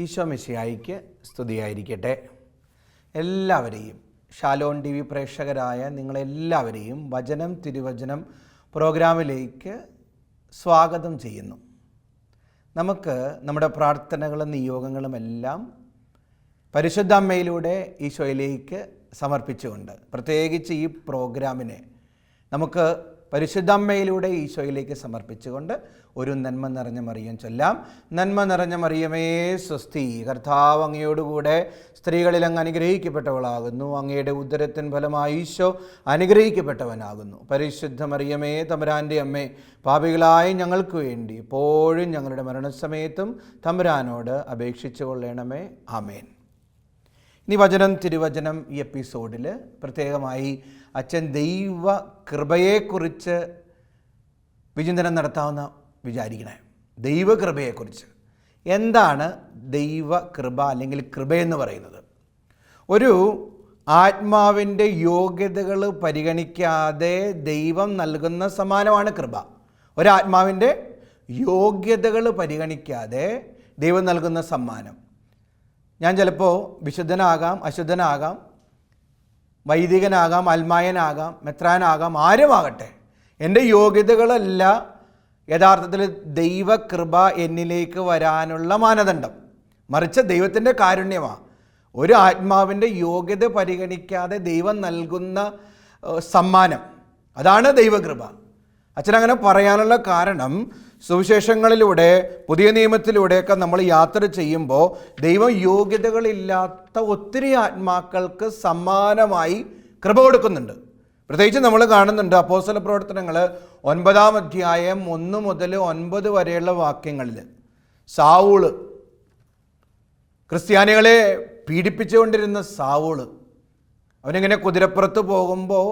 ഈശോ മിശിഹായിക്ക് സ്തുതിയായിരിക്കട്ടെ. എല്ലാവരെയും ഷാലോൺ ടി വി പ്രേക്ഷകരായ നിങ്ങളെല്ലാവരെയും വചനം തിരുവചനം പ്രോഗ്രാമിലേക്ക് സ്വാഗതം ചെയ്യുന്നു. നമുക്ക് നമ്മുടെ പ്രാർത്ഥനകളും നിയോഗങ്ങളും എല്ലാം പരിശുദ്ധ അമ്മയിലൂടെ ഈശോയിലേക്ക് സമർപ്പിച്ചുകൊണ്ട്, പ്രത്യേകിച്ച് ഈ പ്രോഗ്രാമിനെ നമുക്ക് പരിശുദ്ധ അമ്മയിലൂടെ ഈശോയിലേക്ക് സമർപ്പിച്ചുകൊണ്ട് ഒരു നന്മ നിറഞ്ഞ മറിയം ചൊല്ലാം. നന്മ നിറഞ്ഞ മറിയമേ സ്വസ്തി, കർത്താവ് അങ്ങയോടുകൂടെ സ്ത്രീകളിൽ അങ്ങ് അനുഗ്രഹിക്കപ്പെട്ടവളാകുന്നു. അങ്ങയുടെ ഉദരത്തിൻ ഫലമായി ഈശോ അനുഗ്രഹിക്കപ്പെട്ടവനാകുന്നു. പരിശുദ്ധ മറിയമേ തമ്പുരാൻ്റെ അമ്മേ, പാപികളായ ഞങ്ങൾക്ക് വേണ്ടി എപ്പോഴും ഞങ്ങളുടെ മരണസമയത്തും തമ്പുരാനോട് അപേക്ഷിച്ചു കൊള്ളണമേ. ആമേൻ. ഇനി വചനം തിരുവചനം ഈ എപ്പിസോഡിൽ പ്രത്യേകമായി അച്ഛൻ ദൈവ കൃപയെക്കുറിച്ച് വിചിന്തനം നടത്താമെന്ന് വിചാരിക്കണേ. ദൈവകൃപയെക്കുറിച്ച് എന്താണ് ദൈവകൃപ അല്ലെങ്കിൽ കൃപയെന്ന് പറയുന്നത്? ഒരു ആത്മാവിൻ്റെ യോഗ്യതകൾ പരിഗണിക്കാതെ ദൈവം നൽകുന്ന സമ്മാനമാണ് കൃപ. ഒരാത്മാവിൻ്റെ യോഗ്യതകൾ പരിഗണിക്കാതെ ദൈവം നൽകുന്ന സമ്മാനം. ഞാൻ ചിലപ്പോൾ വിശുദ്ധനാകാം, അശുദ്ധനാകാം, വൈദികനാകാം, അൽമായനാകാം, മെത്രാനാകാം, ആരുമാകട്ടെ, എൻ്റെ യോഗ്യതകളല്ല യഥാർത്ഥത്തിൽ ദൈവകൃപ എന്നിലേക്ക് വരാനുള്ള മാനദണ്ഡം, മറിച്ച് ദൈവത്തിൻ്റെ കാരുണ്യമാണ്. ഒരു ആത്മാവിൻ്റെ യോഗ്യത പരിഗണിക്കാതെ ദൈവം നൽകുന്ന സമ്മാനം, അതാണ് ദൈവകൃപ. അച്ഛനങ്ങനെ പറയാനുള്ള കാരണം, സുവിശേഷങ്ങളിലൂടെ പുതിയ നിയമത്തിലൂടെയൊക്കെ നമ്മൾ യാത്ര ചെയ്യുമ്പോൾ ദൈവം യോഗ്യതകളില്ലാത്ത ഒത്തിരി ആത്മാക്കൾക്ക് സമ്മാനമായി കൃപ കൊടുക്കുന്നുണ്ട്. പ്രത്യേകിച്ച് നമ്മൾ കാണുന്നുണ്ട് അപ്പോസ്തല പ്രവർത്തനങ്ങൾ 9-ാം അധ്യായം 1 മുതൽ 9 വരെയുള്ള വാക്യങ്ങളിൽ സാവൂള്, ക്രിസ്ത്യാനികളെ പീഡിപ്പിച്ചുകൊണ്ടിരുന്ന സാവൂള്, അവനിങ്ങനെ കുതിരപ്പുറത്ത് പോകുമ്പോൾ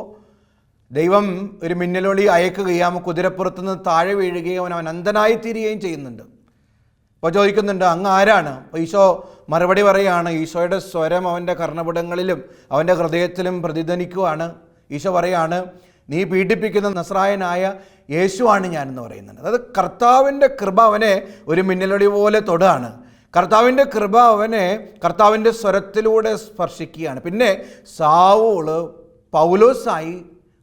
ദൈവം ഒരു മിന്നലൊളി അയക്കുകയും കുതിരപ്പുറത്ത് നിന്ന് താഴെ വീഴുകയും അവൻ അന്ധനായി തീരുകയും ചെയ്യുന്നുണ്ട്. അപ്പോൾ ചോദിക്കുന്നുണ്ട്, അങ്ങ് ആരാണ്? അപ്പോൾ ഈശോ മറുപടി പറയുകയാണ്. ഈശോയുടെ സ്വരം അവൻ്റെ കർണപുടങ്ങളിലും അവൻ്റെ ഹൃദയത്തിലും പ്രതിധ്വനിക്കുവാണ്. ഈശോ പറയാണ്, നീ പീഡിപ്പിക്കുന്ന നസ്രായനായ യേശുവാണ് ഞാനെന്ന് പറയുന്നുണ്ട്. അതായത് കർത്താവിൻ്റെ കൃപ അവനെ ഒരു മിന്നലൊളി പോലെ തൊടുകയാണ്. കർത്താവിൻ്റെ കൃപ അവനെ കർത്താവിൻ്റെ സ്വരത്തിലൂടെ സ്പർശിക്കുകയാണ്. പിന്നെ സാവൂള് പൗലോസായി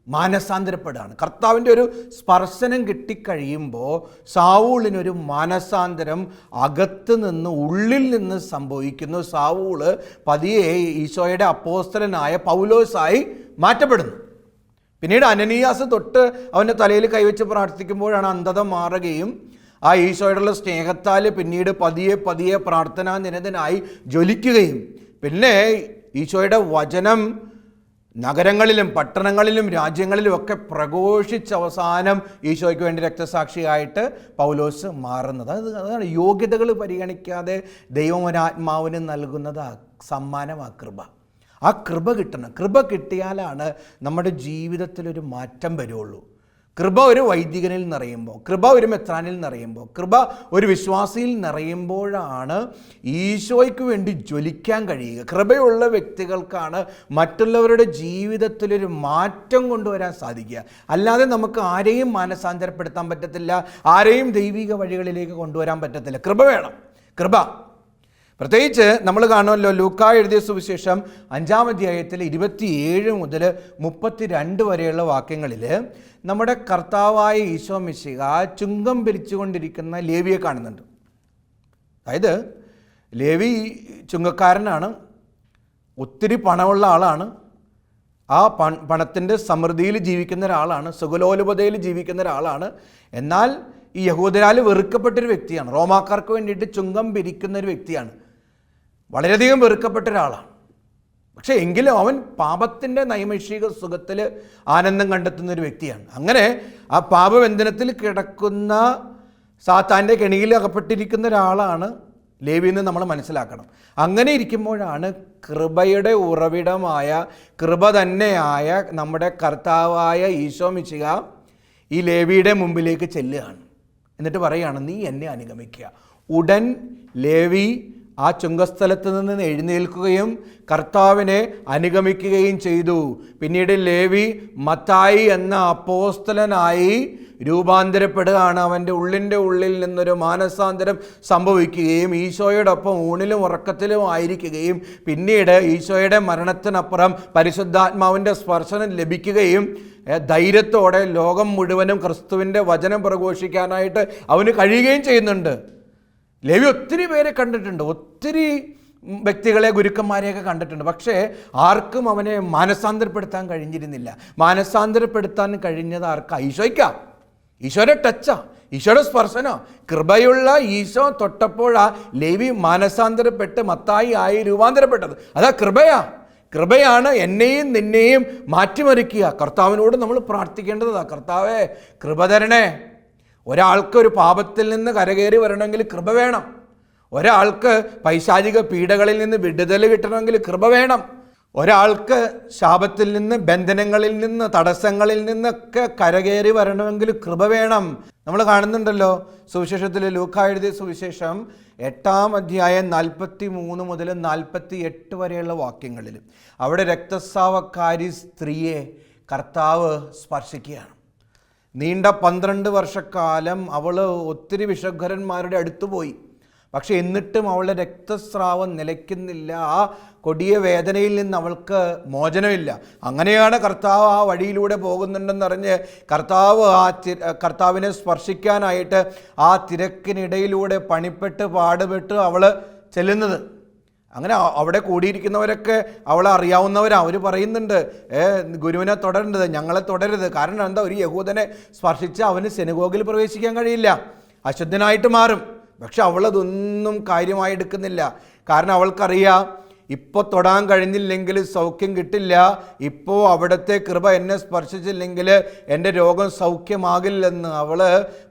മാനസാന്തരപ്പെടുകയാണ്. കർത്താവിൻ്റെ ഒരു സ്പർശനം കിട്ടിക്കഴിയുമ്പോൾ സാവൂളിനൊരു മാനസാന്തരം അകത്ത് നിന്ന്, ഉള്ളിൽ നിന്ന് സംഭവിക്കുന്നു. സാവൂള് പതിയെ ഈശോയുടെ അപ്പോസ്തലനായ പൗലോസായി മാറ്റപ്പെടുന്നു. പിന്നീട് അനനീയാസ് തൊട്ട് അവൻ്റെ തലയിൽ കൈവച്ച് പ്രാർത്ഥിക്കുമ്പോഴാണ് അന്ധത മാറുകയും ആ ഈശോയോടുള്ള സ്നേഹത്താൽ പിന്നീട് പതിയെ പതിയെ പ്രാർത്ഥനാ നിരതനായി ജ്വലിക്കുകയും പിന്നെ ഈശോയുടെ വചനം നഗരങ്ങളിലും പട്ടണങ്ങളിലും രാജ്യങ്ങളിലും ഒക്കെ പ്രഘോഷിച്ച് അവസാനം ഈശോയ്ക്ക് വേണ്ടി രക്തസാക്ഷിയായിട്ട് പൗലോസ് മാറുന്നത്. അതാണ് യോഗ്യതകൾ പരിഗണിക്കാതെ ദൈവം ഒരാത്മാവിന് നൽകുന്നത് സമ്മാനം, ആ കൃപ. ആ കൃപ കിട്ടണം. കൃപ കിട്ടിയാലാണ് നമ്മുടെ ജീവിതത്തിലൊരു മാറ്റം വരുള്ളൂ. കൃപ ഒരു വൈദികനിൽ നിറയുമ്പോൾ, കൃപ ഒരു മെത്രാനിൽ നിറയുമ്പോൾ, കൃപ ഒരു വിശ്വാസിയിൽ നിറയുമ്പോഴാണ് ഈശോയ്ക്ക് വേണ്ടി ജ്വലിക്കാൻ കഴിയുക. കൃപയുള്ള വ്യക്തികൾക്കാണ് മറ്റുള്ളവരുടെ ജീവിതത്തിലൊരു മാറ്റം കൊണ്ടുവരാൻ സാധിക്കുക. അല്ലാതെ നമുക്ക് ആരെയും മാനസാന്തരപ്പെടുത്താൻ പറ്റത്തില്ല, ആരെയും ദൈവിക വഴികളിലേക്ക് കൊണ്ടുവരാൻ പറ്റത്തില്ല. കൃപ വേണം. കൃപ പ്രത്യേകിച്ച് നമ്മൾ കാണുമല്ലോ, ലൂക്കാ എഴുതിയ സുവിശേഷം 5-ാം അധ്യായത്തിൽ 27 മുതൽ 32 വരെയുള്ള വാക്യങ്ങളിൽ നമ്മുടെ കർത്താവായ ഈശോ മിശിഹ ചുങ്കം പിരിച്ചുകൊണ്ടിരിക്കുന്ന ലേവിയെ കാണുന്നുണ്ട്. അതായത് ലേവി ചുങ്കക്കാരനാണ്, ഒത്തിരി പണമുള്ള ആളാണ്, ആ പണത്തിൻ്റെ സമൃദ്ധിയിൽ ജീവിക്കുന്ന ഒരാളാണ്, സുഖലോലുപതയിൽ ജീവിക്കുന്ന ഒരാളാണ്. എന്നാൽ ഈ യഹൂദരാൽ വെറുക്കപ്പെട്ടൊരു വ്യക്തിയാണ്. റോമാക്കാർക്ക് വേണ്ടിയിട്ട് ചുങ്കം പിരിക്കുന്ന ഒരു വ്യക്തിയാണ്. വളരെയധികം വെറുക്കപ്പെട്ട ഒരാളാണ്. പക്ഷേ എങ്കിലും അവൻ പാപത്തിൻ്റെ നൈമിഷിക സുഖത്തിൽ ആനന്ദം കണ്ടെത്തുന്ന ഒരു വ്യക്തിയാണ്. അങ്ങനെ ആ പാപബന്ധനത്തിൽ കിടക്കുന്ന സാത്താൻ്റെ കെണിയിൽ അകപ്പെട്ടിരിക്കുന്ന ഒരാളാണ് ലേവി എന്ന് നമ്മൾ മനസ്സിലാക്കണം. അങ്ങനെ ഇരിക്കുമ്പോഴാണ് കൃപയുടെ ഉറവിടമായ, കൃപ തന്നെയായ നമ്മുടെ കർത്താവായ ഈശോ മിശിഹ ഈ ലേവിയുടെ മുമ്പിലേക്ക് ചെല്ലുകയാണ്. എന്നിട്ട് പറയുകയാണ്, നീ എന്നെ അനുഗമിക്കുക. ഉടൻ ലേവി ആ ചുങ്കസ്ഥലത്ത് നിന്ന് എഴുന്നേൽക്കുകയും കർത്താവിനെ അനുഗമിക്കുകയും ചെയ്തു. പിന്നീട് ലേവി മത്തായി എന്ന അപ്പോസ്തലനായി രൂപാന്തരപ്പെടുകയാണ്. അവൻ്റെ ഉള്ളിൽ നിന്നൊരു മാനസാന്തരം സംഭവിക്കുകയും ഈശോയോടൊപ്പം ഊണിലും ഉറക്കത്തിലും ആയിരിക്കുകയും പിന്നീട് ഈശോയുടെ മരണത്തിനപ്പുറം പരിശുദ്ധാത്മാവിൻ്റെ സ്പർശനം ലഭിക്കുകയും ധൈര്യത്തോടെ ലോകം മുഴുവനും ക്രിസ്തുവിൻ്റെ വചനം പ്രഘോഷിക്കാനായിട്ട് അവന് കഴിയുകയും ചെയ്യുന്നുണ്ട്. ലേവി ഒത്തിരി പേരെ കണ്ടിട്ടുണ്ട്, ഒത്തിരി വ്യക്തികളെ, ഗുരുക്കന്മാരെയൊക്കെ കണ്ടിട്ടുണ്ട്. പക്ഷേ ആർക്കും അവനെ മാനസാന്തരപ്പെടുത്താൻ കഴിഞ്ഞിരുന്നില്ല. മാനസാന്തരപ്പെടുത്താൻ കഴിഞ്ഞത് ആർക്കാ? ഈശോയ്ക്കാ. ഈശോയുടെ ടച്ചാ, ഈശോയുടെ സ്പർശന. കൃപയുള്ള ഈശോ തൊട്ടപ്പോഴാ ലേവി മാനസാന്തരപ്പെട്ട് മത്തായി ആയി രൂപാന്തരപ്പെട്ടത്. അതാ കൃപയാ. കൃപയാണ് എന്നെയും നിന്നെയും മാറ്റിമറിക്കുക. കർത്താവിനോട് നമ്മൾ പ്രാർത്ഥിക്കേണ്ടതാ, കർത്താവേ കൃപ തരണേ. ഒരാൾക്ക് ഒരു പാപത്തിൽ നിന്ന് കരകയറി വരണമെങ്കിൽ കൃപ വേണം. ഒരാൾക്ക് പൈശാചിക പീഡകളിൽ നിന്ന് വിടുതൽ കിട്ടണമെങ്കിൽ കൃപ വേണം. ഒരാൾക്ക് ശാപത്തിൽ നിന്ന്, ബന്ധനങ്ങളിൽ നിന്ന്, തടസ്സങ്ങളിൽ നിന്നൊക്കെ കരകയറി വരണമെങ്കിൽ കൃപ വേണം. നമ്മൾ കാണുന്നുണ്ടല്ലോ സുവിശേഷത്തിൽ, ലൂക്കാ എഴുതിയ സുവിശേഷം 8-ാം അധ്യായം 43 മുതൽ 48 വരെയുള്ള വാക്യങ്ങളിൽ അവിടെ രക്തസ്രാവക്കാരി സ്ത്രീയെ കർത്താവ് സ്പർശിക്കുകയാണ്. നീണ്ട 12 വർഷക്കാലം അവൾ ഒത്തിരി വിഷഗ്വരന്മാരുടെ അടുത്ത് പോയി. പക്ഷെ എന്നിട്ടും അവളുടെ രക്തസ്രാവം നിലയ്ക്കുന്നില്ല. ആ കൊടിയ വേദനയിൽ നിന്ന് അവൾക്ക് മോചനമില്ല. അങ്ങനെയാണ് കർത്താവ് ആ വഴിയിലൂടെ പോകുന്നുണ്ടെന്നറിഞ്ഞ് കർത്താവിനെ സ്പർശിക്കാനായിട്ട് ആ തിരക്കിനിടയിലൂടെ പണിപ്പെട്ട് പാടുപെട്ട് അവൾ ചെല്ലുന്നത്. അങ്ങനെ അവിടെ കൂടിയിരിക്കുന്നവരൊക്കെ അവളെ അറിയാവുന്നവരാണ്. അവർ പറയുന്നുണ്ട്, ഗുരുവിനെ തുടരരുത്, ഞങ്ങളെ തുടരരുത്. കാരണം എന്താ? ഒരു യഹൂദനെ സ്പർശിച്ച് അവന് സിനഗോഗിൽ പ്രവേശിക്കാൻ കഴിയില്ല, അശുദ്ധനായിട്ട് മാറും. പക്ഷെ അവളതൊന്നും കാര്യമായി എടുക്കുന്നില്ല. കാരണം അവൾക്കറിയാം, ഇപ്പോൾ തൊടാൻ കഴിഞ്ഞില്ലെങ്കിൽ സൗഖ്യം കിട്ടില്ല, ഇപ്പോൾ അവിടുത്തെ കൃപ എന്നെ സ്പർശിച്ചില്ലെങ്കിൽ എൻ്റെ രോഗം സൗഖ്യമാകില്ലെന്ന്. അവൾ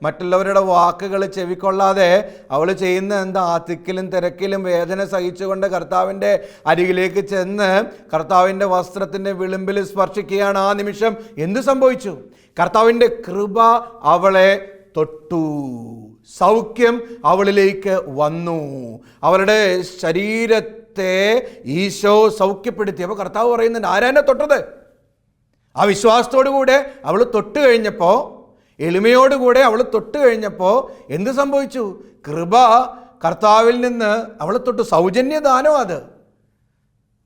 മറ്റുള്ളവരുടെ വാക്കുകൾ ചെവിക്കൊള്ളാതെ അവൾ ചെയ്യുന്ന എന്താ? ആ തിക്കിലും തിരക്കിലും വേദന സഹിച്ചുകൊണ്ട് കർത്താവിൻ്റെ അരികിലേക്ക് ചെന്ന് കർത്താവിൻ്റെ വസ്ത്രത്തിൻ്റെ വിളിമ്പിൽ സ്പർശിക്കുകയാണ്. ആ നിമിഷം എന്ത് സംഭവിച്ചു? കർത്താവിൻ്റെ കൃപ അവളെ തൊട്ടു. സൗഖ്യം അവളിലേക്ക് വന്നു. അവളുടെ ശരീരത്തെ ഈശോ സൗഖ്യപ്പെടുത്തി. അപ്പോൾ കർത്താവ് പറയുന്നുണ്ട്, ആരാ എന്നെ തൊട്ടത്? ആ വിശ്വാസത്തോടുകൂടെ അവൾ തൊട്ട് കഴിഞ്ഞപ്പോൾ, എളിമയോടുകൂടെ അവൾ തൊട്ട് കഴിഞ്ഞപ്പോൾ എന്ത് സംഭവിച്ചു? കൃപ കർത്താവിൽ നിന്ന് അവളെ തൊട്ട്. സൗജന്യദാനം അത്,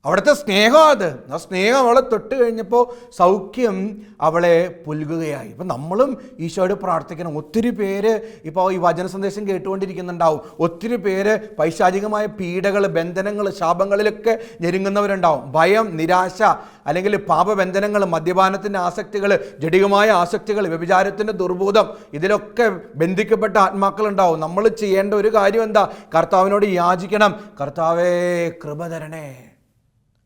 അവിടുത്തെ സ്നേഹം അത്. ആ സ്നേഹം അവളെ തൊട്ട് കഴിഞ്ഞപ്പോൾ സൗഖ്യം അവളെ പുൽകുകയായി. ഇപ്പം നമ്മളും ഈശോയോട് പ്രാർത്ഥിക്കണം. ഒത്തിരി പേര് ഇപ്പോൾ ഈ വചന സന്ദേശം കേട്ടുകൊണ്ടിരിക്കുന്നുണ്ടാവും. ഒത്തിരി പേര് പൈശാചികമായ പീഡകൾ, ബന്ധനങ്ങൾ, ശാപങ്ങളിലൊക്കെ ഞെരുങ്ങുന്നവരുണ്ടാവും. ഭയം, നിരാശ, അല്ലെങ്കിൽ പാപബന്ധനങ്ങൾ, മദ്യപാനത്തിൻ്റെ ആസക്തികൾ, ജഡികമായ ആസക്തികൾ, വ്യഭിചാരത്തിൻ്റെ ദുർബോധം, ഇതിലൊക്കെ ബന്ധിക്കപ്പെട്ട ആത്മാക്കളുണ്ടാവും. നമ്മൾ ചെയ്യേണ്ട ഒരു കാര്യം എന്താ? കർത്താവിനോട് യാചിക്കണം, കർത്താവേ കൃപ തരണേ.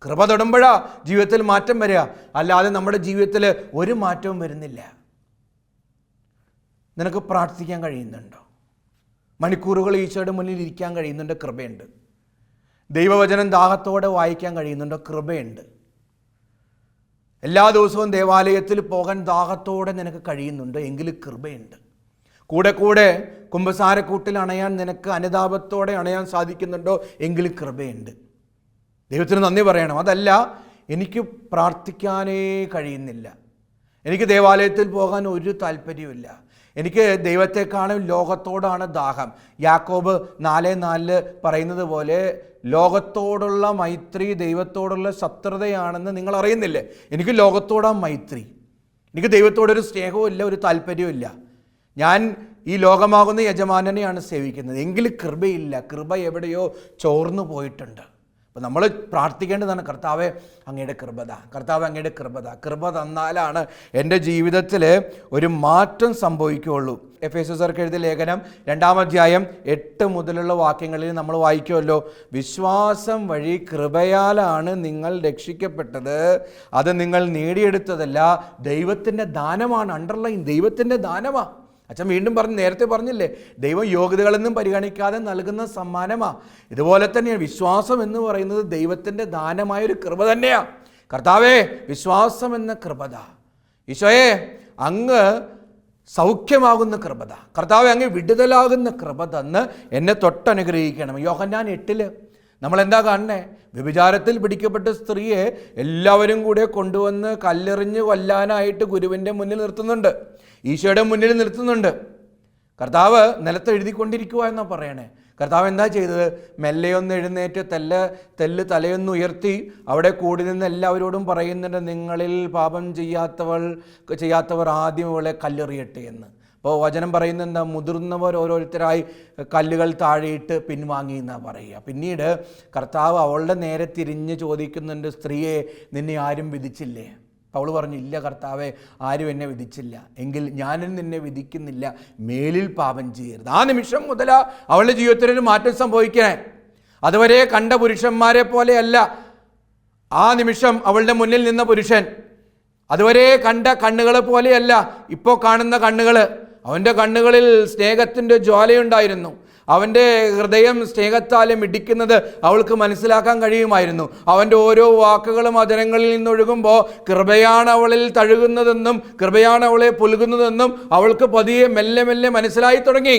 കൃപ തൊടുമ്പോഴാ ജീവിതത്തിൽ മാറ്റം വരിക. അല്ലാതെ നമ്മുടെ ജീവിതത്തിൽ ഒരു മാറ്റവും വരുന്നില്ല. നിനക്ക് പ്രാർത്ഥിക്കാൻ കഴിയുന്നുണ്ടോ? മണിക്കൂറുകൾ ഈശോയുടെ മുന്നിൽ ഇരിക്കാൻ കഴിയുന്നുണ്ടോ? കൃപയുണ്ട്. ദൈവവചനം ദാഹത്തോടെ വായിക്കാൻ കഴിയുന്നുണ്ടോ? കൃപയുണ്ട്. എല്ലാ ദിവസവും ദേവാലയത്തിൽ പോകാൻ ദാഹത്തോടെ നിനക്ക് കഴിയുന്നുണ്ടോ? എങ്കിൽ കൃപയുണ്ട്. കൂടെ കൂടെ കുമ്പസാരക്കൂട്ടിൽ അണയാൻ നിനക്ക് അനുതാപത്തോടെ അണയാൻ സാധിക്കുന്നുണ്ടോ? എങ്കിൽ കൃപയുണ്ട്. ദൈവത്തിന് നന്ദി പറയണം. അതല്ല, എനിക്ക് പ്രാർത്ഥിക്കാനേ കഴിയുന്നില്ല, എനിക്ക് ദേവാലയത്തിൽ പോകാൻ ഒരു താല്പര്യമില്ല, എനിക്ക് ദൈവത്തെക്കാളും ലോകത്തോടാണ് ദാഹം. യാക്കോബ് 4:4 പറയുന്നത് പോലെ ലോകത്തോടുള്ള മൈത്രി ദൈവത്തോടുള്ള ശത്രുതയാണെന്ന് നിങ്ങൾ അറിയുന്നില്ലേ? എനിക്ക് ലോകത്തോടാ മൈത്രി, എനിക്ക് ദൈവത്തോടൊരു സ്നേഹവും ഇല്ല, ഒരു താല്പര്യവും ഇല്ല. ഞാൻ ഈ ലോകമാകുന്ന യജമാനനെയാണ് സേവിക്കുന്നത്. എങ്കിൽ കൃപയില്ല. കൃപ എവിടെയോ ചോർന്നു പോയിട്ടുണ്ട്. അപ്പോൾ നമ്മൾ പ്രാർത്ഥിക്കേണ്ടതാണ്, കർത്താവെ അങ്ങയുടെ കൃപത, കർത്താവ് അങ്ങയുടെ കൃപത. കൃപ തന്നാലാണ് എൻ്റെ ജീവിതത്തിൽ ഒരു മാറ്റം സംഭവിക്കുകയുള്ളൂ. എഫേസ്യർക്ക് എഴുതിയ ലേഖനം 2-ാം അധ്യായം 8 മുതലുള്ള വാക്യങ്ങളിൽ നമ്മൾ വായിക്കുമല്ലോ, വിശ്വാസം വഴി കൃപയാലാണ് നിങ്ങൾ രക്ഷിക്കപ്പെട്ടത്, അത് നിങ്ങൾ നേടിയെടുത്തതല്ല, ദൈവത്തിൻ്റെ ദാനമാണ്. അണ്ടർലൈൻ, ദൈവത്തിൻ്റെ ദാനമാണ്. അച്ഛൻ വീണ്ടും നേരത്തെ പറഞ്ഞില്ലേ, ദൈവം യോഗ്യതകളെന്നും പരിഗണിക്കാതെ നൽകുന്ന സമ്മാനമാണ്. ഇതുപോലെ തന്നെയാണ് വിശ്വാസം എന്ന് പറയുന്നത് ദൈവത്തിൻ്റെ ദാനമായൊരു കൃപ തന്നെയാണ്. കർത്താവേ വിശ്വാസം എന്ന കൃപത, ഈശോയെ അങ്ങ് സൗഖ്യമാകുന്ന കൃപത, കർത്താവെ അങ്ങ് വിടുതലാകുന്ന കൃപ തന്ന് എന്നെ തൊട്ടനുഗ്രഹിക്കണം. യോഹന്നാൻ 8 നമ്മളെന്താ കാണണേ? വ്യഭിചാരത്തിൽ പിടിക്കപ്പെട്ട സ്ത്രീയെ എല്ലാവരും കൂടെ കൊണ്ടുവന്ന് കല്ലെറിഞ്ഞ് കൊല്ലാനായിട്ട് ഗുരുവിൻ്റെ മുന്നിൽ നിർത്തുന്നുണ്ട്, ഈശോയുടെ മുന്നിൽ നിർത്തുന്നുണ്ട്. കർത്താവ് നിലത്ത് എഴുതിക്കൊണ്ടിരിക്കുക എന്നാ പറയണേ. കർത്താവ് എന്താ ചെയ്തത്? മെല്ലെയൊന്ന് എഴുന്നേറ്റ് തെല്ല് തലയൊന്ന് ഉയർത്തി അവിടെ കൂടി നിന്ന് എല്ലാവരോടും പറയുന്നുണ്ട്, നിങ്ങളിൽ പാപം ചെയ്യാത്തവർ ആദ്യം ഇവളെ കല്ലെറിയട്ടെ എന്ന്. അപ്പോൾ വചനം പറയുന്നത് എന്താ? മുതിർന്നവർ ഓരോരുത്തരായി കല്ലുകൾ താഴെയിട്ട് പിൻവാങ്ങി എന്നാണ് പറയുക. പിന്നീട് കർത്താവ് അവളുടെ നേരെ തിരിഞ്ഞ് ചോദിക്കുന്നുണ്ട്, സ്ത്രീയെ നിന്നെ ആരും വിധിച്ചില്ലേ? അവൾ പറഞ്ഞു, ഇല്ല കർത്താവെ, ആരും എന്നെ വിധിച്ചില്ല. എങ്കിൽ ഞാനും നിന്നെ വിധിക്കുന്നില്ല, മേലിൽ പാപം ചെയ്യരുത്. ആ നിമിഷം മുതൽ അവളുടെ ജീവിതത്തിനൊരു മാറ്റം സംഭവിക്കണേ. അതുവരെ കണ്ട പുരുഷന്മാരെ പോലെയല്ല ആ നിമിഷം അവളുടെ മുന്നിൽ നിന്ന പുരുഷൻ. അതുവരെ കണ്ട കണ്ണുകളെ പോലെയല്ല ഇപ്പോൾ കാണുന്ന കണ്ണുകൾ. അവൻ്റെ കണ്ണുകളിൽ സ്നേഹത്തിൻ്റെ ജ്വാലയുണ്ടായിരുന്നു. അവൻ്റെ ഹൃദയം സ്നേഹത്താലും ഇടിക്കുന്നത് അവൾക്ക് മനസ്സിലാക്കാൻ കഴിയുമായിരുന്നു. അവൻ്റെ ഓരോ വാക്കുകളും വചനങ്ങളിൽ നിന്നൊഴുകുമ്പോൾ കൃപയാണ് അവളിൽ തഴുകുന്നതെന്നും കൃപയാണ് അവളെ പുലുകുന്നതെന്നും അവൾക്ക് പതിയെ മെല്ലെ മെല്ലെ മനസ്സിലായി തുടങ്ങി.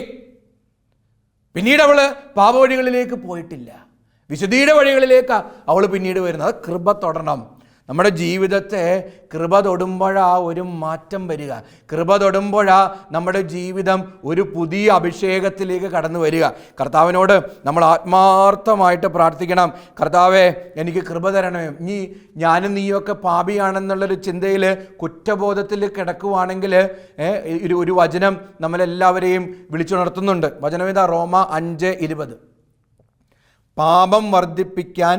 പിന്നീട് അവൾ പാപവഴികളിലേക്ക് പോയിട്ടില്ല, വിശുദ്ധിയുടെ വഴികളിലേക്ക് അവൾ പിന്നീട് വരുന്നത്. കൃപ തൊടണം. നമ്മുടെ ജീവിതത്തെ കൃപ തൊടുമ്പോഴാ ഒരു മാറ്റം വരിക. കൃപ തൊടുമ്പോഴാ നമ്മുടെ ജീവിതം ഒരു പുതിയ അഭിഷേകത്തിലേക്ക് കടന്നു വരിക. കർത്താവിനോട് നമ്മൾ ആത്മാർത്ഥമായിട്ട് പ്രാർത്ഥിക്കണം, കർത്താവേ എനിക്ക് കൃപ തരണമേ. ഞാനും നീയൊക്കെ പാപിയാണെന്നുള്ളൊരു ചിന്തയിൽ കുറ്റബോധത്തിൽ കിടക്കുവാണെങ്കിൽ ഒരു വചനം നമ്മളെല്ലാവരെയും വിളിച്ചുണർത്തുന്നുണ്ട്. വചനം ഇതാ, റോമ 5:20. പാപം വർദ്ധിപ്പിക്കാൻ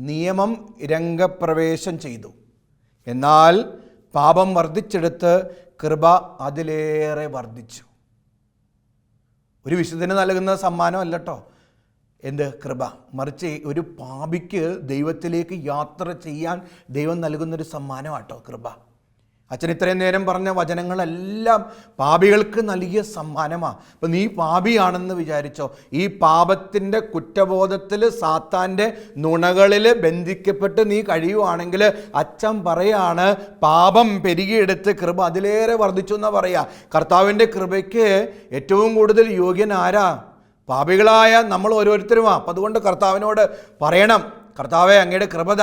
നിയമം രംഗപ്രവേശം ചെയ്തു, എന്നാൽ പാപം വർദ്ധിച്ചെടുത്ത് കൃപ അതിലേറെ വർദ്ധിച്ചു. ഒരു വിശുദ്ധന് നൽകുന്ന സമ്മാനമല്ല കേട്ടോ എന്ത് കൃപ, മറിച്ച് ഒരു പാപിക്ക് ദൈവത്തിലേക്ക് യാത്ര ചെയ്യാൻ ദൈവം നൽകുന്നൊരു സമ്മാനമാട്ടോ കൃപ. അച്ഛൻ ഇത്രയും നേരം പറഞ്ഞ വചനങ്ങളെല്ലാം പാപികൾക്ക് നൽകിയ സമ്മാനമാണ്. അപ്പം നീ പാപിയാണെന്ന് വിചാരിച്ചോ, ഈ പാപത്തിൻ്റെ കുറ്റബോധത്തിൽ സാത്താൻ്റെ നുണകളിൽ ബന്ധിക്കപ്പെട്ട് നീ കഴിയുവാണെങ്കിൽ അച്ഛൻ പറയാണ്, പാപം പെരുകിയെടുത്ത് കൃപ അതിലേറെ വർദ്ധിച്ചു എന്നാണ് പറയുക. കർത്താവിൻ്റെ കൃപയ്ക്ക് ഏറ്റവും കൂടുതൽ യോഗ്യൻ ആരാ? പാപികളായ നമ്മൾ ഓരോരുത്തരുമാണ്. അപ്പം അതുകൊണ്ട് കർത്താവിനോട് പറയണം, കർത്താവെ അങ്ങയുടെ കൃപത.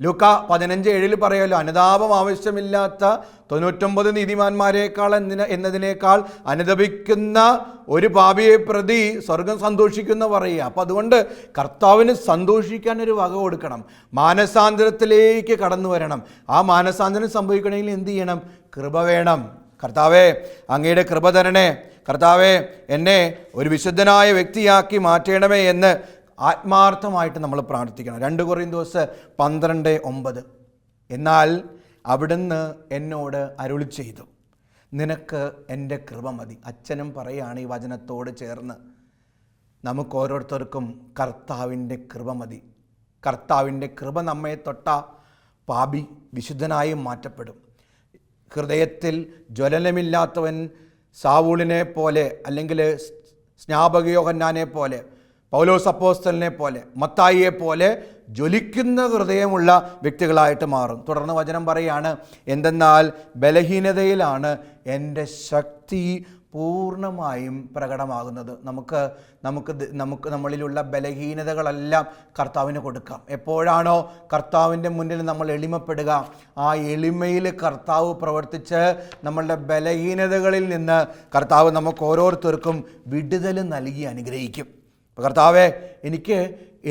ലൂക്ക 15:7 പറയുമല്ലോ, അനുതാപം ആവശ്യമില്ലാത്ത 99 നീതിമാന്മാരെക്കാൾ എന്നതിനേക്കാൾ അനുതപിക്കുന്ന ഒരു പാപിയെ പ്രതി സ്വർഗം സന്തോഷിക്കുന്ന പറയുക. അപ്പം അതുകൊണ്ട് കർത്താവിന് സന്തോഷിക്കാൻ ഒരു വക കൊടുക്കണം, മാനസാന്തരത്തിലേക്ക് കടന്നു വരണം. ആ മാനസാന്തരം സംഭവിക്കണമെങ്കിൽ എന്ത് ചെയ്യണം? കൃപ വേണം. കർത്താവേ അങ്ങയുടെ കൃപ തരണേ, കർത്താവേ എന്നെ ഒരു വിശുദ്ധനായ വ്യക്തിയാക്കി മാറ്റണമേ എന്ന് ആത്മാർത്ഥമായിട്ട് നമ്മൾ പ്രാർത്ഥിക്കണം. 2 കൊരിന്ത്യർ 12:9. എന്നാൽ അവിടുന്ന് എന്നോട് അരുളി ചെയ്തു, നിനക്ക് എൻ്റെ കൃപ മതി. അച്ഛനും പറയുകയാണ് ഈ വചനത്തോട് ചേർന്ന്, നമുക്ക് ഓരോരുത്തർക്കും കർത്താവിൻ്റെ കൃപ മതി. കർത്താവിൻ്റെ കൃപ നമ്മെ തൊട്ട പാപി വിശുദ്ധനായി മാറ്റപ്പെടും. ഹൃദയത്തിൽ ജ്വലനമില്ലാത്തവൻ സാവൂളിനെ പോലെ, അല്ലെങ്കിൽ സ്നാപക യോഹന്നാനെ പോലെ, പൗലോസ് അപ്പോസ്തലനെ പോലെ, മത്തായിയെ പോലെ ജ്വലിക്കുന്ന ഹൃദയമുള്ള വ്യക്തികളായിട്ട് മാറും. തുടർന്ന് വചനം പറയാണ്, എന്തെന്നാൽ ബലഹീനതയിലാണ് എൻ്റെ ശക്തി പൂർണ്ണമായും പ്രകടമാകുന്നത്. നമുക്ക് നമ്മളിലുള്ള ബലഹീനതകളെല്ലാം കർത്താവിന് കൊടുക്കാം. എപ്പോഴാണോ കർത്താവിൻ്റെ മുന്നിൽ നമ്മൾ എളിമപ്പെടുക, ആ എളിമയിൽ കർത്താവ് പ്രവർത്തിച്ച് നമ്മളുടെ ബലഹീനതകളിൽ നിന്ന് കർത്താവ് നമുക്ക് ഓരോരുത്തർക്കും വിടുതൽ നൽകി അനുഗ്രഹിക്കും. കർത്താവെ എനിക്ക്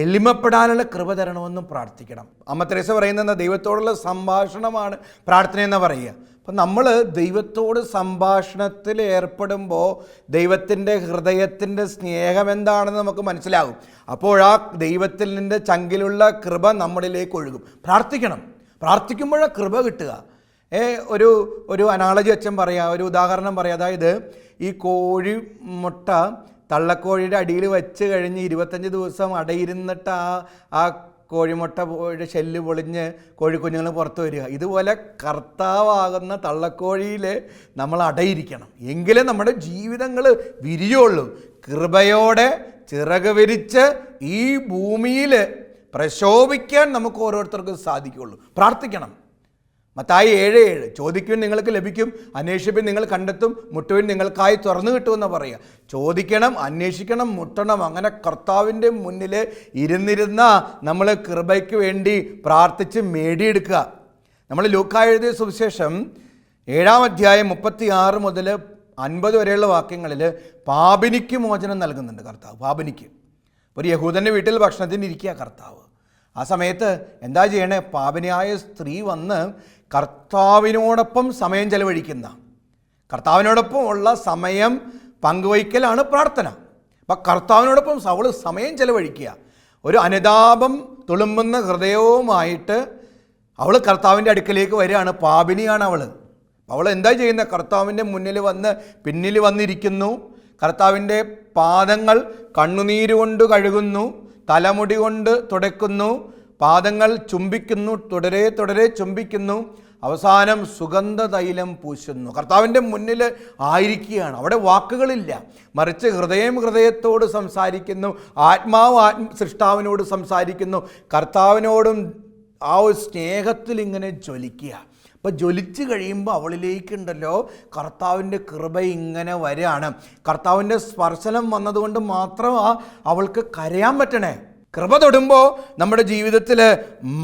എളിമപ്പെടാനുള്ള കൃപ തരണമെന്നും പ്രാർത്ഥിക്കണം. അമ്മ തെരേസ പറയുന്നത് ദൈവത്തോടുള്ള സംഭാഷണമാണ് പ്രാർത്ഥനയെന്ന് പറയുക. അപ്പം നമ്മൾ ദൈവത്തോട് സംഭാഷണത്തിൽ ഏർപ്പെടുമ്പോൾ ദൈവത്തിൻ്റെ ഹൃദയത്തിൻ്റെ സ്നേഹം എന്താണെന്ന് നമുക്ക് മനസ്സിലാകും. അപ്പോൾ ആ ദൈവത്തിൽ നിൻ്റെ ചങ്കിലുള്ള കൃപ നമ്മളിലേക്ക് ഒഴുകും. പ്രാർത്ഥിക്കുമ്പോഴാണ് കൃപ കിട്ടുക. ഒരു അനാളജി അച്ഛൻ പറയാം, ഒരു ഉദാഹരണം പറയാം. അതായത് ഈ കോഴി മുട്ട തള്ളക്കോഴിയുടെ അടിയിൽ വെച്ച് കഴിഞ്ഞ് 25 ദിവസം അടയിരുന്നിട്ട് ആ കോഴിമുട്ടയുടെ ഷെല്ല് പൊളിഞ്ഞ് കോഴിക്കുഞ്ഞുങ്ങൾ പുറത്ത് വരിക. ഇതുപോലെ കർത്താവാകുന്ന തള്ളക്കോഴിയിൽ നമ്മൾ അടയിരിക്കണം, എങ്കിലേ നമ്മുടെ ജീവിതങ്ങൾ വിരിയുള്ളൂ. കൃപയോടെ ചിറക് വിരിച്ച് ഈ ഭൂമിയിൽ പ്രശോഭിക്കാൻ നമുക്ക് ഓരോരുത്തർക്കും സാധിക്കുകയുള്ളൂ. മത്തായി 7:7 ചോദിക്കുവിൻ നിങ്ങൾക്ക് ലഭിക്കും, അന്വേഷിപ്പിൻ നിങ്ങൾ കണ്ടെത്തും, മുട്ടുവിൻ നിങ്ങൾക്കായി തുറന്നു കിട്ടുമെന്ന് പറയുക. ചോദിക്കണം, അന്വേഷിക്കണം, മുട്ടണം. അങ്ങനെ കർത്താവിൻ്റെ മുന്നിൽ ഇരുന്നിരുന്ന നമ്മൾ കൃപയ്ക്ക് വേണ്ടി പ്രാർത്ഥിച്ച് നേടിയെടുക്കുക. നമ്മൾ ലൂക്കാ എഴുതിയ സുവിശേഷം 7-ാം അധ്യായം 36 മുതൽ 50 വരെയുള്ള വാക്യങ്ങളിൽ പാപിനിക്ക് മോചനം നൽകുന്നുണ്ട് കർത്താവ്. പാപിനിക്ക് ഒരു യഹൂദൻ്റെ വീട്ടിൽ ഭക്ഷണത്തിന് ഇരിക്കുക കർത്താവ്. ആ സമയത്ത് എന്താ ചെയ്യണേ? പാപിനിയായ സ്ത്രീ വന്ന് കർത്താവിനോടൊപ്പം സമയം ചെലവഴിക്കുന്ന, കർത്താവിനോടൊപ്പം ഉള്ള സമയം പങ്കുവയ്ക്കലാണ് പ്രാർത്ഥന. അപ്പം കർത്താവിനോടൊപ്പം അവൾ സമയം ചെലവഴിക്കുക. ഒരു അനുതാപം തുളുമ്പുന്ന ഹൃദയവുമായിട്ട് അവൾ കർത്താവിൻ്റെ അടുക്കലേക്ക് വരികയാണ്. പാപിനിയാണ് അവൾ എന്താ ചെയ്യുന്നത്? കർത്താവിൻ്റെ മുന്നിൽ വന്ന് പിന്നിൽ വന്നിരിക്കുന്നു. കർത്താവിൻ്റെ പാദങ്ങൾ കണ്ണുനീരുകൊണ്ട് കഴുകുന്നു, തലമുടി കൊണ്ട് തുടയ്ക്കുന്നു, പാദങ്ങൾ ചുംബിക്കുന്നു, തുടരെ ചുംബിക്കുന്നു, അവസാനം സുഗന്ധ തൈലം പൂശുന്നു. കർത്താവിൻ്റെ മുന്നിൽ ആയിരിക്കുകയാണ്. അവിടെ വാക്കുകളില്ല, മറിച്ച് ഹൃദയത്തോട് സംസാരിക്കുന്നു, ആത്മാവ് സൃഷ്ടാവിനോട് സംസാരിക്കുന്നു. കർത്താവിനോടും ആ ഒരു സ്നേഹത്തിൽ ഇങ്ങനെ ജ്വലിക്കുക. അപ്പോൾ ജ്വലിച്ച് കഴിയുമ്പോൾ അവളിലേക്കുണ്ടല്ലോ കർത്താവിൻ്റെ കൃപ ഇങ്ങനെ വരികയാണ്. കർത്താവിൻ്റെ സ്പർശനം വന്നതുകൊണ്ട് മാത്രമാണ് അവൾക്ക് കരയാൻ പറ്റണേ. കൃപ തൊടുമ്പോൾ നമ്മുടെ ജീവിതത്തിൽ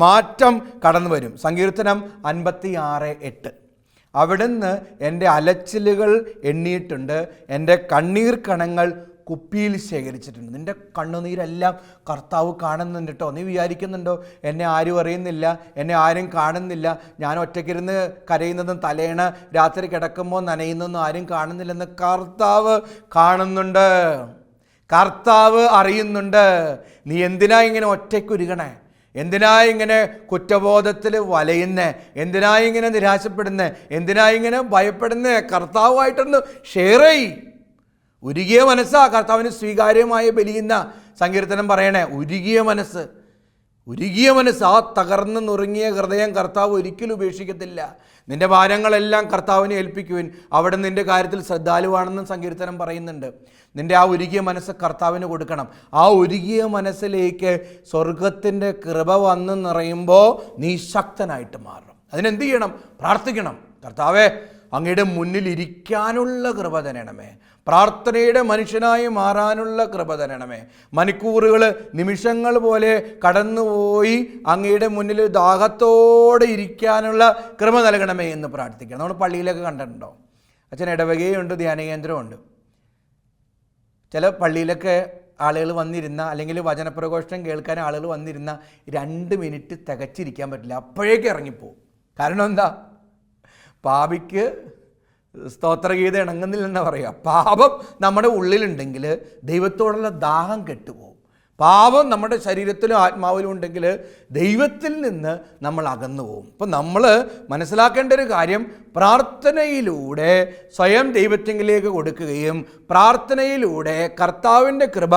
മാറ്റം കടന്നു വരും. സങ്കീർത്തനം 56:8 അവിടുന്ന് എൻ്റെ അലച്ചിലുകൾ എണ്ണിയിട്ടുണ്ട്, എൻ്റെ കണ്ണീർ കണങ്ങൾ കുപ്പിയിൽ ശേഖരിച്ചിട്ടുണ്ട്. നിൻ്റെ കണ്ണുനീരെല്ലാം കർത്താവ് കാണുന്നുണ്ട് കേട്ടോ. നീ വിചാരിക്കുന്നുണ്ടോ എന്നെ ആരും അറിയുന്നില്ല, എന്നെ ആരും കാണുന്നില്ല, ഞാൻ ഒറ്റയ്ക്കിരുന്ന് കരയുന്നതും തലേണ രാത്രി കിടക്കുമ്പോൾ നനയുന്നതൊന്നും ആരും കാണുന്നില്ലെന്ന് കർത്താവ് കാണുന്നുണ്ട്, കർത്താവ് അറിയുന്നുണ്ട്. നീ എന്തിനാ ഇങ്ങനെ ഒറ്റയ്ക്കുരുകണേ? എന്തിനാ ഇങ്ങനെ കുറ്റബോധത്തിൽ വലയുന്നേ? എന്തിനാ ഇങ്ങനെ നിരാശപ്പെടുന്നേ? എന്തിനാ ഇങ്ങനെ ഭയപ്പെടുന്നേ? കർത്താവുമായിട്ടൊന്ന് ഷെയർ ചെയ്യ്. ഉരുകിയ മനസ്സാ കർത്താവിന് സ്വീകാര്യമായ ബലിയുന്ന സങ്കീർത്തനം പറയണേ. ഉരുകിയ മനസ്സ്, ആ തകർന്ന് നുറുങ്ങിയ ഹൃദയം കർത്താവ് ഒരിക്കലും ഉപേക്ഷിക്കത്തില്ല. നിന്റെ ഭാരങ്ങളെല്ലാം കർത്താവിനെ ഏൽപ്പിക്കുവിൻ, അവിടെ നിന്റെ കാര്യത്തിൽ ശ്രദ്ധാലുവാണെന്നും സങ്കീർത്തനം പറയുന്നുണ്ട്. നിന്റെ ആ ഉരുകിയ മനസ്സ് കർത്താവിന് കൊടുക്കണം. ആ ഉരുകിയ മനസ്സിലേക്ക് സ്വർഗത്തിൻ്റെ കൃപ വന്ന് നിറയുമ്പോൾ നീ ശക്തനായിട്ട് മാറണം. അതിനെന്ത് ചെയ്യണം? പ്രാർത്ഥിക്കണം. കർത്താവേ, അങ്ങയുടെ മുന്നിൽ ഇരിക്കാനുള്ള കൃപ തരണമേ, പ്രാർത്ഥനയുടെ മനുഷ്യനായി മാറാനുള്ള കൃപ തരണമേ, മണിക്കൂറുകൾ നിമിഷങ്ങൾ പോലെ കടന്നുപോയി അങ്ങയുടെ മുന്നിൽ ദാഹത്തോടെ ഇരിക്കാനുള്ള കൃപ നൽകണമേ എന്ന് പ്രാർത്ഥിക്കണം. നമ്മൾ പള്ളിയിലൊക്കെ കണ്ടിട്ടുണ്ടോ? അച്ഛൻ ഇടവകയുണ്ട്, ധ്യാനകേന്ദ്രമുണ്ട്. ചില പള്ളിയിലൊക്കെ ആളുകൾ വന്നിരുന്ന, അല്ലെങ്കിൽ വചനപ്രഘോഷണം കേൾക്കാൻ ആളുകൾ വന്നിരുന്ന 2 മിനിറ്റ് തികച്ചിരിക്കാൻ പറ്റില്ല, അപ്പോഴേക്ക് ഇറങ്ങിപ്പോവും. കാരണം എന്താ? പാപിക്ക് സ്തോത്രഗീതം ഇണങ്ങുന്നില്ലെന്ന് പറയുക. പാപം നമ്മുടെ ഉള്ളിലുണ്ടെങ്കിൽ ദൈവത്തോടുള്ള ദാഹം കെട്ടുപോകും. പാപം നമ്മുടെ ശരീരത്തിലും ആത്മാവിലും ഉണ്ടെങ്കിൽ ദൈവത്തിൽ നിന്ന് നമ്മൾ അകന്നു പോകും. അപ്പം നമ്മൾ മനസ്സിലാക്കേണ്ട ഒരു കാര്യം, പ്രാർത്ഥനയിലൂടെ സ്വയം ദൈവത്തിലേക്ക് കൊടുക്കുകയും പ്രാർത്ഥനയിലൂടെ കർത്താവിൻ്റെ കൃപ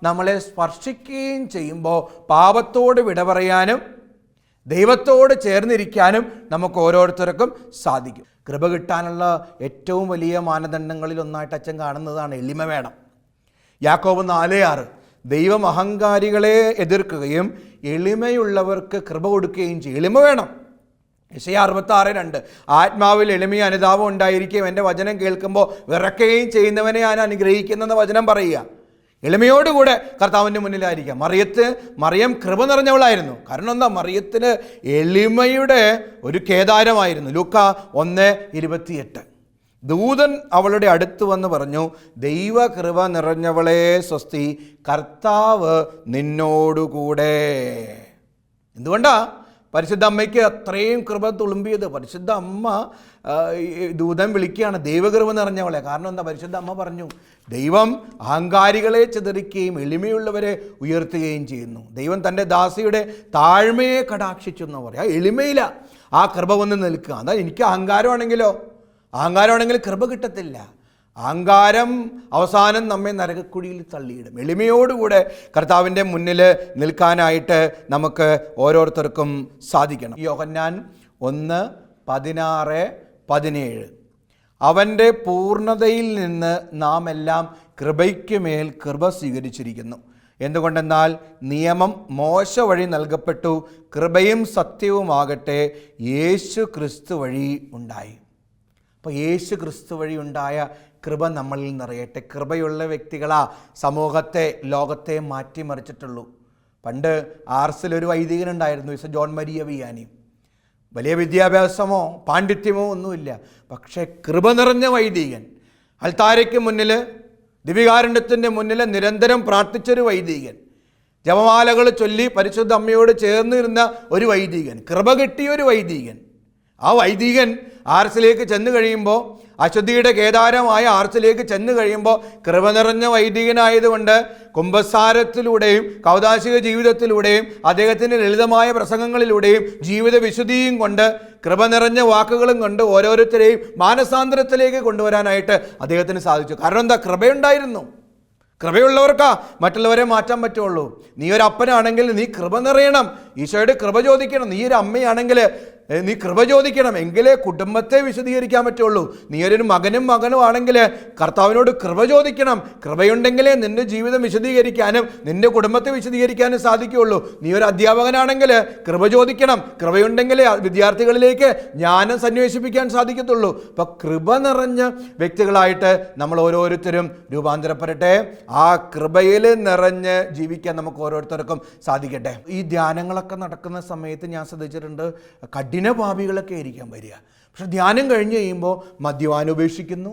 നമ്മളെ സ്പർശിക്കുകയും ചെയ്യുമ്പോൾ പാപത്തോട് വിട പറയാനും ദൈവത്തോട് ചേർന്നിരിക്കാനും നമുക്ക് ഓരോരുത്തർക്കും സാധിക്കും. കൃപ കിട്ടാനുള്ള ഏറ്റവും വലിയ മാനദണ്ഡങ്ങളിൽ ഒന്നായിട്ട് അച്ഛൻ കാണുന്നതാണ് എളിമ വേണം. യാക്കോബ് 4:6 ദൈവം അഹങ്കാരികളെ എതിർക്കുകയും എളിമയുള്ളവർക്ക് കൃപ കൊടുക്കുകയും ചെയ്യും. എളിമ വേണം. യെശയ്യാ 66:2 ആത്മാവിൽ എളിമയും അനുതാപം ഉണ്ടായിരിക്കുകയും എൻ്റെ വചനം കേൾക്കുമ്പോൾ വിറക്കുകയും ചെയ്യുന്നവനെ ഞാൻ അനുഗ്രഹിക്കുന്നെന്ന് വചനം പറയുക. എളിമയോടുകൂടെ കർത്താവിൻ്റെ മുന്നിലായിരിക്കാം. മറിയം കൃപ നിറഞ്ഞവളായിരുന്നു. കാരണം എന്താ? മറിയത്തിന് എളിമയുടെ ഒരു കേദാരമായിരുന്നു. ലൂക്കാ 1:28 ദൂതൻ അവളുടെ അടുത്ത് വന്ന് പറഞ്ഞു, ദൈവകൃപ നിറഞ്ഞവളെ സ്വസ്തി, കർത്താവ് നിന്നോടുകൂടെ. എന്തുകൊണ്ടാ പരിശുദ്ധ അമ്മയ്ക്ക് അത്രയും കൃപ തുളുമ്പിയത്? പരിശുദ്ധ അമ്മ ദൂതൻ വിളിക്കുകയാണ് ദൈവകൃപ നിറഞ്ഞവളെ. കാരണം എന്താ? പരിശുദ്ധ അമ്മ പറഞ്ഞു, ദൈവം അഹങ്കാരികളെ ചിതറിക്കുകയും എളിമയുള്ളവരെ ഉയർത്തുകയും ചെയ്യുന്നു. ദൈവം തൻ്റെ ദാസിയുടെ താഴ്മയെ കടാക്ഷിച്ചു എന്ന് പറയാം. എളിമയില ആ കൃപ വന്ന് നിൽക്കുക. അതാ എനിക്ക് അഹങ്കാരമാണെങ്കിൽ കൃപ കിട്ടത്തില്ല. അഹങ്കാരം അവസാനം നമ്മെ നരകക്കുഴിയിൽ തള്ളിയിടും. എളിമയോടുകൂടെ കർത്താവിൻ്റെ മുന്നിൽ നിൽക്കാനായിട്ട് നമുക്ക് ഓരോരുത്തർക്കും സാധിക്കണം. യോഹന്നാൻ 1:16-17 അവൻ്റെ പൂർണ്ണതയിൽ നിന്ന് നാം എല്ലാം കൃപയ്ക്ക് മേൽ കൃപ സ്വീകരിച്ചിരിക്കുന്നു. എന്തുകൊണ്ടെന്നാൽ നിയമം മോശ വഴി നൽകപ്പെട്ടു, കൃപയും സത്യവുമാകട്ടെ യേശു ക്രിസ്തു വഴി ഉണ്ടായി. അപ്പോൾ യേശു ക്രിസ്തു വഴി ഉണ്ടായ കൃപ നമ്മളിൽ നിറയട്ടെ. കൃപയുള്ള വ്യക്തികളാ സമൂഹത്തെ, ലോകത്തെ മാറ്റിമറിച്ചിട്ടുള്ളൂ. പണ്ട് ആർസിലൊരു വൈദികനുണ്ടായിരുന്നു, മിസ്റ്റർ ജോൺ മരിയ വിയാനി. വലിയ വിദ്യാഭ്യാസമോ പാണ്ഡിത്യമോ ഒന്നുമില്ല, പക്ഷേ കൃപ നിറഞ്ഞ വൈദികൻ. അൾത്താരയ്ക്ക് മുന്നിൽ, ദിവികാരുണ്യത്തിൻ്റെ മുന്നിൽ നിരന്തരം പ്രാർത്ഥിച്ചൊരു വൈദികൻ, ജപമാലകൾ ചൊല്ലി പരിശുദ്ധ അമ്മയോട് ചേർന്നിരുന്ന ഒരു വൈദികൻ, കൃപ കിട്ടിയൊരു വൈദികൻ. ആ വൈദികൻ ആർസിലേക്ക് ചെന്ന് കഴിയുമ്പോൾ, അശുദ്ധിയുടെ കേദാരമായ ആർസിലേക്ക് ചെന്ന് കഴിയുമ്പോൾ, കൃപ നിറഞ്ഞ വൈദികനായതുകൊണ്ട് കുമ്പസാരത്തിലൂടെയും കൗദാശിക ജീവിതത്തിലൂടെയും അദ്ദേഹത്തിൻ്റെ ലളിതമായ പ്രസംഗങ്ങളിലൂടെയും ജീവിത വിശുദ്ധിയും കൊണ്ട്, കൃപ നിറഞ്ഞ വാക്കുകളും കൊണ്ട് ഓരോരുത്തരെയും മാനസാന്തരത്തിലേക്ക് കൊണ്ടുവരാനായിട്ട് അദ്ദേഹത്തിന് സാധിച്ചു. കാരണം എന്താ? കൃപയുണ്ടായിരുന്നു. കൃപയുള്ളവർക്കാ മറ്റുള്ളവരെ മാറ്റാൻ പറ്റുള്ളൂ. നീ ഒരു അപ്പനാണെങ്കിൽ നീ കൃപ നിറയണം, ഈശോയുടെ കൃപ ചോദിക്കണം. നീ ഒരു അമ്മയാണെങ്കിൽ നീ കൃപ ചോദിക്കണം, എങ്കിലേ കുടുംബത്തെ വിശദീകരിക്കാൻ പറ്റുള്ളൂ. നീ ഒരു മകനും ആണെങ്കിൽ കർത്താവിനോട് കൃപ ചോദിക്കണം. കൃപയുണ്ടെങ്കിലേ നിന്റെ ജീവിതം വിശദീകരിക്കാനും നിന്റെ കുടുംബത്തെ വിശദീകരിക്കാനും സാധിക്കുകയുള്ളൂ. നീ ഒരു അധ്യാപകനാണെങ്കിൽ കൃപ ചോദിക്കണം. കൃപയുണ്ടെങ്കിലേ വിദ്യാർത്ഥികളിലേക്ക് ജ്ഞാനം സന്വേഷിപ്പിക്കാൻ സാധിക്കത്തുള്ളൂ. അപ്പോൾ കൃപ നിറഞ്ഞ വ്യക്തികളായിട്ട് നമ്മൾ ഓരോരുത്തരും രൂപാന്തരപ്പെടട്ടെ. ആ കൃപയിൽ നിറഞ്ഞ് ജീവിക്കാൻ നമുക്ക് ഓരോരുത്തർക്കും സാധിക്കട്ടെ. ഈ ധ്യാനങ്ങളൊക്കെ നടക്കുന്ന സമയത്ത് ഞാൻ ശ്രദ്ധിച്ചിട്ടുണ്ട്, കഠിനപാപികളൊക്കെ ആയിരിക്കാൻ വരിക. പക്ഷെ ധ്യാനം കഴിഞ്ഞ് കഴിയുമ്പോൾ മദ്യപാനം ഉപേക്ഷിക്കുന്നു,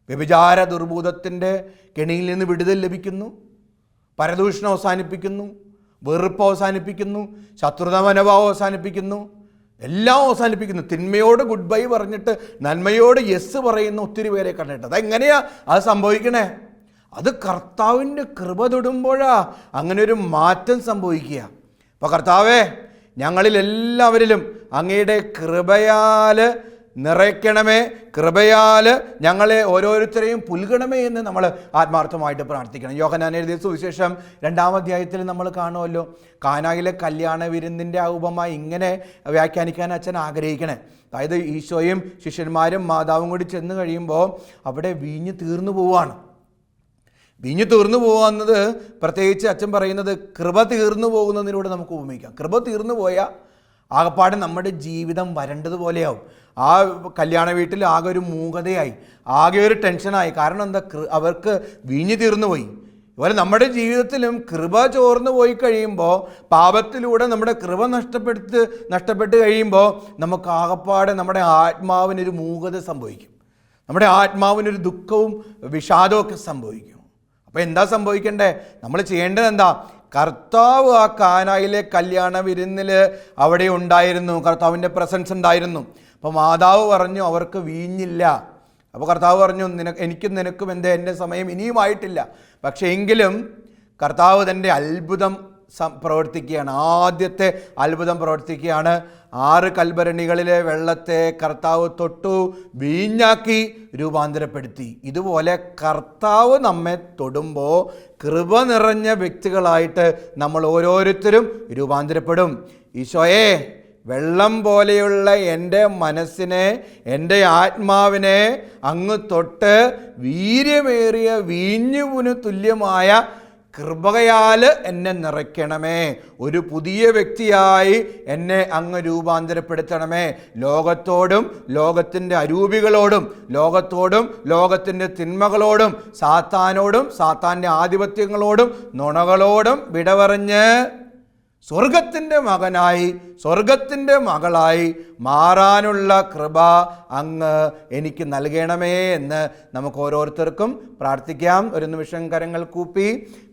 വ്യഭിചാര ദുർബോധത്തിൻ്റെ കെണിയിൽ നിന്ന് വിടുതൽ ലഭിക്കുന്നു, പരദൂഷണം അവസാനിപ്പിക്കുന്നു, വെറുപ്പ് അവസാനിപ്പിക്കുന്നു, ശത്രുത മനോഭാവം അവസാനിപ്പിക്കുന്നു, എല്ലാം അവസാനിപ്പിക്കുന്നു. തിന്മയോട് ഗുഡ് ബൈ പറഞ്ഞിട്ട് നന്മയോട് യെസ് പറയുന്ന ഒത്തിരി പേരെ കണ്ടിട്ട്. അതെങ്ങനെയാ അത് സംഭവിക്കണേ? അത് കർത്താവിൻ്റെ കൃപ തൊടുമ്പോഴാ അങ്ങനെ ഒരു മാറ്റം സംഭവിക്കുക. അപ്പോൾ കർത്താവേ, ഞങ്ങളിൽ എല്ലാവരിലും അങ്ങയുടെ കൃപയാൽ നിറയ്ക്കണമേ, കൃപയാൽ ഞങ്ങളെ ഓരോരുത്തരെയും പുൽകണമേ എന്ന് നമ്മൾ ആത്മാർത്ഥമായിട്ട് പ്രാർത്ഥിക്കണം. യോഹന്നാൻ എഴുതിയ സുവിശേഷം 2-ാം അധ്യായത്തിൽ നമ്മൾ കാണുമല്ലോ, കാനായിലെ കല്യാണ വിരുന്നിൻ്റെ ആ ഉപമ ഇങ്ങനെ വ്യാഖ്യാനിക്കാൻ അച്ഛൻ ആഗ്രഹിക്കണേ. അതായത് ഈശോയും ശിഷ്യന്മാരും മാതാവും കൂടി ചെന്ന് കഴിയുമ്പോൾ അവിടെ വീഞ്ഞ് തീർന്നു പോവുകയാണ്. വീഞ്ഞു തീർന്നു പോകുന്നത് പ്രത്യേകിച്ച് അച്ഛൻ പറയുന്നത് കൃപ തീർന്നു പോകുന്നതിലൂടെ നമുക്ക് ഉപമിക്കാം. കൃപ തീർന്നു പോയാൽ ആകപ്പാടെ നമ്മുടെ ജീവിതം വരണ്ടതുപോലെയാവും. ആ കല്യാണ വീട്ടിൽ ആകെ ഒരു മൂകതയായി, ആകെ ഒരു ടെൻഷനായി. കാരണം എന്താ? അവർക്ക് വീഞ്ഞു തീർന്നു പോയി. അതുപോലെ നമ്മുടെ ജീവിതത്തിലും കൃപ ചോർന്നു പോയി കഴിയുമ്പോൾ, പാപത്തിലൂടെ നമ്മുടെ കൃപ നഷ്ടപ്പെട്ട് കഴിയുമ്പോൾ നമുക്ക് ആകപ്പാടെ നമ്മുടെ ആത്മാവിനൊരു മൂകത സംഭവിക്കും. നമ്മുടെ ആത്മാവിനൊരു ദുഃഖവും വിഷാദവും ഒക്കെ സംഭവിക്കും. അപ്പോൾ എന്താ സംഭവിക്കണ്ടേ? നമ്മൾ ചെയ്യേണ്ടത് എന്താ? കർത്താവ് ആ കാനായിലെ കല്യാണ വിരുന്നിൽ അവിടെ ഉണ്ടായിരുന്നു, കർത്താവിൻ്റെ പ്രസൻസ് ഉണ്ടായിരുന്നു. അപ്പോൾ മാതാവ് പറഞ്ഞു അവർക്ക് വീഞ്ഞില്ല. അപ്പോൾ കർത്താവ് പറഞ്ഞു, എനിക്കും നിനക്കും എൻ്റെ സമയം ഇനിയുമായിട്ടില്ല. പക്ഷേ എങ്കിലും കർത്താവ് തൻ്റെ അത്ഭുതം പ്രവർത്തിക്കുകയാണ്. ആദ്യത്തെ അത്ഭുതം പ്രവർത്തിക്കുകയാണ്. 6 കൽഭരണികളിലെ വെള്ളത്തെ കർത്താവ് തൊട്ടു വീഞ്ഞാക്കി രൂപാന്തരപ്പെടുത്തി. ഇതുപോലെ കർത്താവ് നമ്മെ തൊടുമ്പോൾ കൃപ നിറഞ്ഞ വ്യക്തികളായിട്ട് നമ്മൾ ഓരോരുത്തരും രൂപാന്തരപ്പെടും. ഈശോയെ, വെള്ളം പോലെയുള്ള എൻ്റെ മനസ്സിനെ, എൻ്റെ ആത്മാവിനെ അങ്ങ് തൊട്ട് വീര്യമേറിയ വീഞ്ഞുവിന് തുല്യമായ കൃപയാൽ എന്നെ നിറയ്ക്കണമേ. ഒരു പുതിയ വ്യക്തിയായി എന്നെ അങ്ങ് രൂപാന്തരപ്പെടുത്തണമേ. ലോകത്തോടും ലോകത്തിൻ്റെ അരൂപികളോടും ലോകത്തിൻ്റെ തിന്മകളോടും സാത്താനോടും സാത്താൻ്റെ ആധിപത്യങ്ങളോടും നുണകളോടും വിട പറഞ്ഞ് സ്വർഗത്തിൻ്റെ മകനായി, സ്വർഗത്തിൻ്റെ മകളായി മാറാനുള്ള കൃപ അങ്ങ് എനിക്ക് നൽകണമേ എന്ന് നമുക്ക് ഓരോരുത്തർക്കും പ്രാർത്ഥിക്കാം. ഒരു നിമിഷം കരങ്ങൾ കൂപ്പി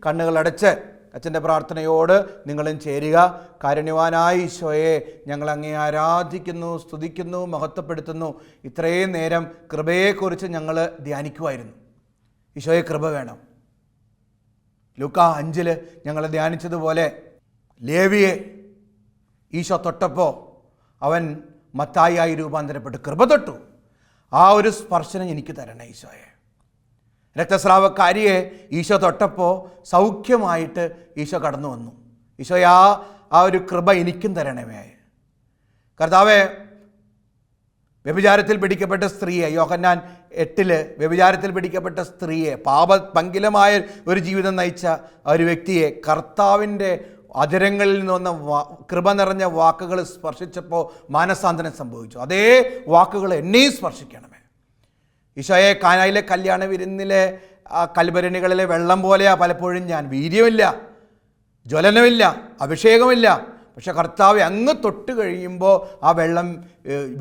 കണ്ണുകളടച്ച് അച്ഛൻ്റെ പ്രാർത്ഥനയോട് നിങ്ങളും ചേരുക. കാരുണ്യവാനായ ഈശോയെ, ഞങ്ങൾ അങ്ങേ ആരാധിക്കുന്നു, സ്തുതിക്കുന്നു, മഹത്വപ്പെടുത്തുന്നു. ഇത്രയും നേരം കൃപയെക്കുറിച്ച് ഞങ്ങൾ ധ്യാനിക്കുമായിരുന്നു. ഈശോയെ, കൃപ വേണം. ലൂക്കാ 5 ഞങ്ങൾ ധ്യാനിച്ചതുപോലെ ലേവിയെ ഈശോ തൊട്ടപ്പോൾ അവൻ മത്തായിയായി രൂപാന്തരപ്പെട്ട് കൃപ തൊട്ടു. ആ ഒരു സ്പർശനം എനിക്ക് തരണേ ഈശോയെ. രക്തസ്രാവക്കാരിയെ ഈശോ തൊട്ടപ്പോൾ സൗഖ്യമായിട്ട് ഈശോ കടന്നു വന്നു. ഈശോയെ, ആ ഒരു കൃപ എനിക്കും തരണമേ. കർത്താവെ, വ്യഭിചാരത്തിൽ പിടിക്കപ്പെട്ട സ്ത്രീയെ യോഹന്നാൻ 8 വ്യഭിചാരത്തിൽ പിടിക്കപ്പെട്ട സ്ത്രീയെ, പാപപങ്കിലമായ ഒരു ജീവിതം നയിച്ച ഒരു വ്യക്തിയെ കർത്താവിൻ്റെ അധരങ്ങളിൽ നിന്ന് വന്ന കൃപ നിറഞ്ഞ വാക്കുകൾ സ്പർശിച്ചപ്പോൾ മാനസാന്തരം സംഭവിച്ചു. അതേ വാക്കുകൾ എന്നെയും സ്പർശിക്കണമേ. ഈശോയെ, കാനായിലെ കല്യാണ വിരുന്നിലെ കൽഭരണികളിലെ വെള്ളം പോലെയാണ് പലപ്പോഴും ഞാൻ. വീര്യമില്ല, ജ്വലനമില്ല, അഭിഷേകമില്ല. പക്ഷെ കർത്താവ് അങ്ങ് തൊട്ട് കഴിയുമ്പോൾ ആ വെള്ളം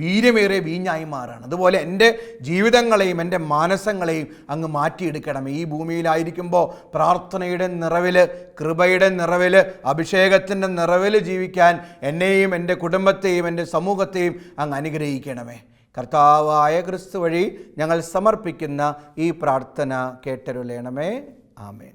വീര്യമേറിയ വീഞ്ഞായി മാറാണ്. അതുപോലെ എൻ്റെ ജീവിതങ്ങളെയും എൻ്റെ മാനസങ്ങളെയും അങ്ങ് മാറ്റിയെടുക്കണം. ഈ ഭൂമിയിലായിരിക്കുമ്പോൾ പ്രാർത്ഥനയുടെ നിറവിൽ, കൃപയുടെ നിറവിൽ, അഭിഷേകത്തിൻ്റെ നിറവിൽ ജീവിക്കാൻ എന്നെയും എൻ്റെ കുടുംബത്തെയും എൻ്റെ സമൂഹത്തെയും അങ്ങ് അനുഗ്രഹിക്കണമേ. കർത്താവായ ക്രിസ്തു വഴി ഞങ്ങൾ സമർപ്പിക്കുന്ന ഈ പ്രാർത്ഥന കേട്ടരുളേണമേ. ആമേൻ.